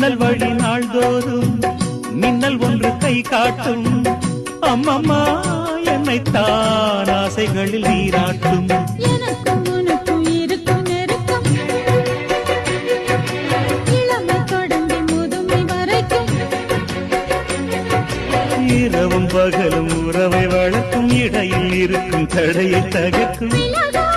ஜன்னல் வழி நாள்தோறும் மின்னல் ஒன்று கை காட்டும். அம்மம்மா என்னைத்தான் ஆசைகளில் நீராட்டும். எனக்கும் உனக்கும் இருக்கும் நெருக்கம், இளமை தொடங்கி முதுமை வரைக்கும். இரவும் பகலும் உறவை வளர்க்கும், இடையில் இருக்கும் தடையை தகர்க்கும். விலகா